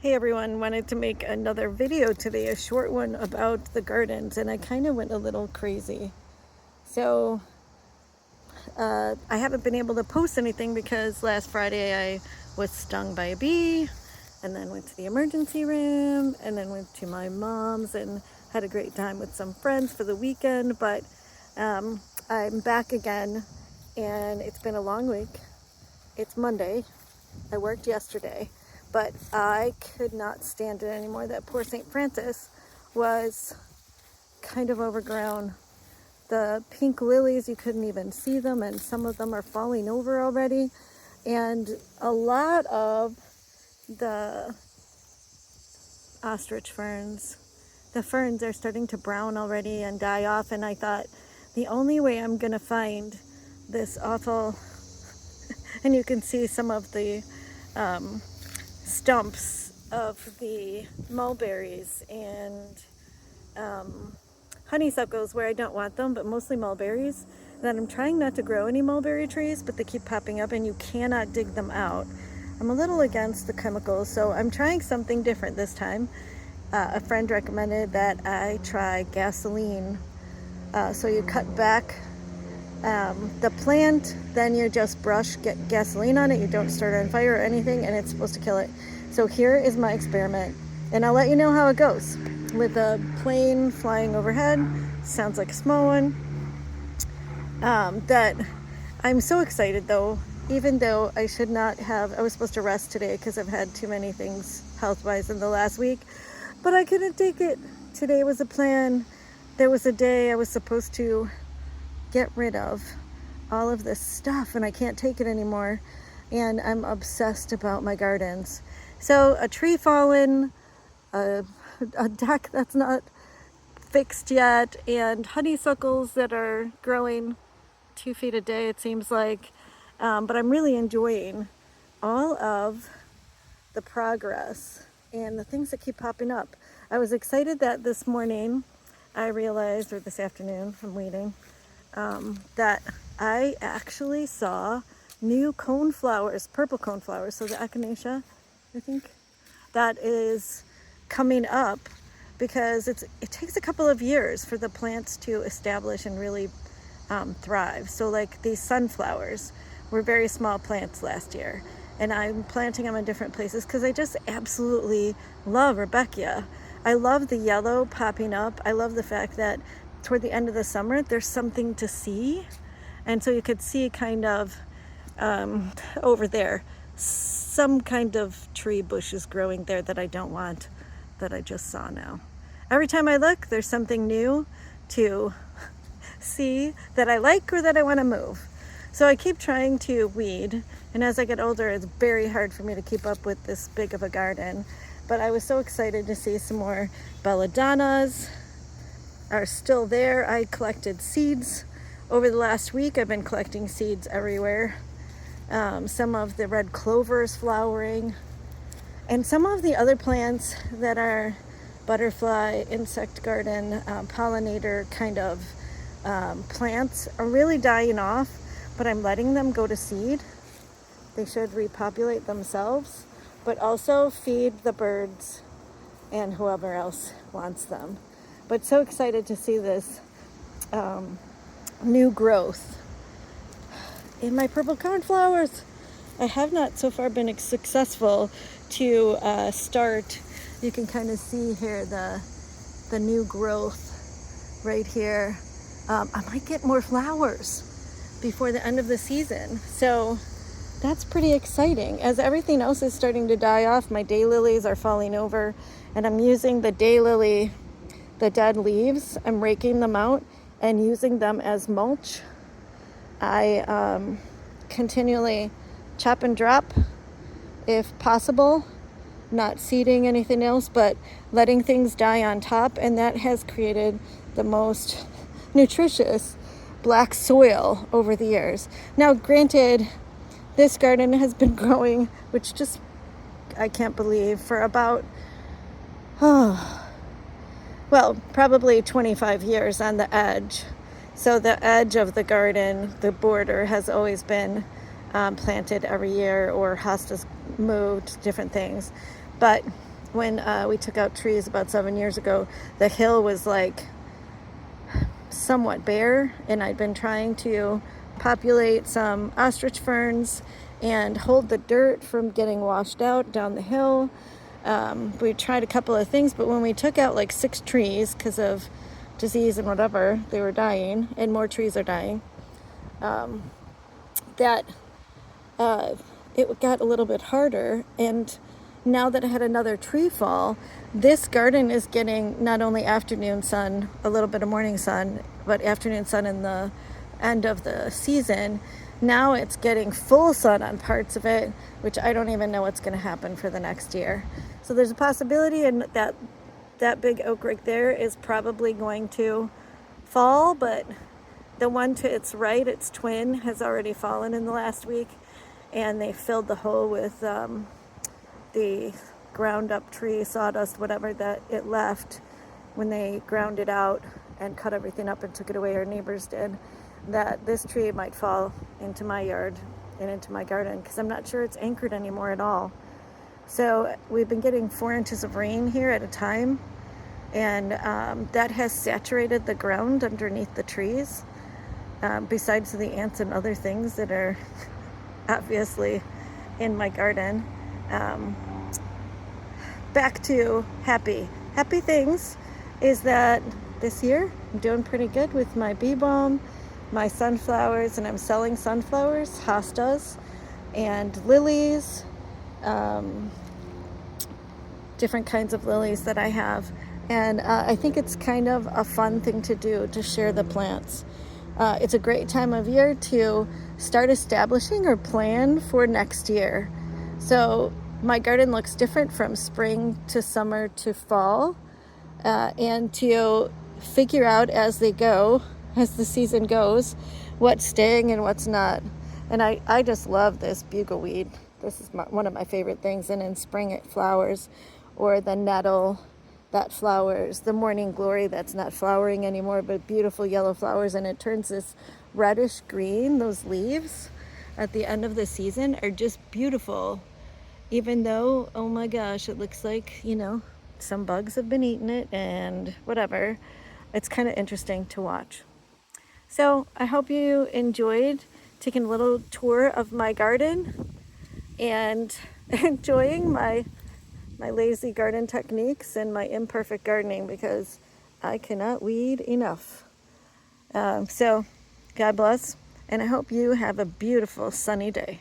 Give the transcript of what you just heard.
Hey everyone, wanted to make another video today, a short one about the gardens, and I kind of went a little crazy. So I haven't been able to post anything because last Friday I was stung by a bee and then went to the emergency room and then went to my mom's and had a great time with some friends for the weekend. But I'm back again and it's been a long week. It's Monday. I worked yesterday, but I could not stand it anymore. That poor St. Francis was kind of overgrown. The pink lilies, you couldn't even see them, and some of them are falling over already. And a lot of the ostrich ferns, the ferns are starting to brown already and die off. And I thought the only way I'm gonna find this awful, and you can see some of the stumps of the mulberries and honeysuckles where I don't want them, but mostly mulberries. That I'm trying not to grow any mulberry trees, but they keep popping up and you cannot dig them out. I'm a little against the chemicals, so I'm trying something different this time. A friend recommended that I try gasoline. So you cut back the plant, then you just get gasoline on it. You don't start it on fire or anything, and it's supposed to kill it. So here is my experiment, and I'll let you know how it goes. With a plane flying overhead, sounds like a small one. That I'm so excited though, even though I should not have. I was supposed to rest today because I've had too many things health-wise in the last week, but I couldn't take it. Today was a plan. There was a day I was supposed to get rid of all of this stuff and I can't take it anymore, and I'm obsessed about my gardens. So a tree fallen, a deck that's not fixed yet, and honeysuckles that are growing 2 feet a day it seems like, but I'm really enjoying all of the progress and the things that keep popping up. I was excited that this morning I realized, or this afternoon, I'm waiting, that I actually saw new cone flowers, purple cone flowers. So the echinacea, I think, that is coming up because it takes a couple of years for the plants to establish and really thrive. So like these sunflowers were very small plants last year, and I'm planting them in different places because I just absolutely love Rudbeckia. I love the yellow popping up. I love the fact that toward the end of the summer there's something to see, and so you could see kind of over there some kind of tree bushes growing there that I don't want, that I just saw now. Every time I look, there's something new to see that I like or that I want to move. So I keep trying to weed, and as I get older it's very hard for me to keep up with this big of a garden. But I was so excited to see some more belladonnas are still there. I collected seeds over the last week. I've been collecting seeds everywhere. Some of the red clover is flowering, and some of the other plants that are butterfly, insect garden, pollinator kind of plants are really dying off, but I'm letting them go to seed. They should repopulate themselves, but also feed the birds and whoever else wants them. But so excited to see this new growth in my purple cornflowers. I have not so far been successful to start. You can kind of see here the new growth right here. I might get more flowers before the end of the season, so that's pretty exciting. As everything else is starting to die off, my daylilies are falling over, and I'm using the daylily, the dead leaves, I'm raking them out and using them as mulch. I continually chop and drop if possible, not seeding anything else, but letting things die on top, and that has created the most nutritious black soil over the years. Now, granted, this garden has been growing, which just, I can't believe, for about, probably 25 years on the edge. So the edge of the garden, the border, has always been planted every year, or hostas moved, different things. But when we took out trees about 7 years ago, the hill was like somewhat bare, and I'd been trying to populate some ostrich ferns and hold the dirt from getting washed out down the hill. We tried a couple of things, but when we took out like 6 trees because of disease and whatever, they were dying, and more trees are dying, that it got a little bit harder. And now that I had another tree fall, this garden is getting not only afternoon sun, a little bit of morning sun, but afternoon sun in the end of the season. Now it's getting full sun on parts of it, which I don't even know what's going to happen for the next year. So there's a possibility, and that big oak right there is probably going to fall, but the one to its right, its twin, has already fallen in the last week, and they filled the hole with the ground up tree, sawdust, whatever that it left when they ground it out and cut everything up and took it away. Our neighbors did. That this tree might fall into my yard and into my garden, because I'm not sure it's anchored anymore at all. So we've been getting 4 inches of rain here at a time, and that has saturated the ground underneath the trees, besides the ants and other things that are obviously in my garden. Back to happy things is that this year I'm doing pretty good with my bee balm, my sunflowers, and I'm selling sunflowers, hostas, and lilies, different kinds of lilies that I have. And I think it's kind of a fun thing to do, to share the plants. It's a great time of year to start establishing or plan for next year. So my garden looks different from spring to summer to fall, and to figure out as they go, as the season goes, what's staying and what's not. And I just love this bugleweed. This is one of my favorite things. And in spring it flowers, or the nettle that flowers, the morning glory that's not flowering anymore, but beautiful yellow flowers, and it turns this reddish green. Those leaves at the end of the season are just beautiful, even though, oh my gosh, it looks like, some bugs have been eating it and whatever. It's kind of interesting to watch. So I hope you enjoyed taking a little tour of my garden and enjoying my lazy garden techniques and my imperfect gardening, because I cannot weed enough. So God bless, and I hope you have a beautiful sunny day.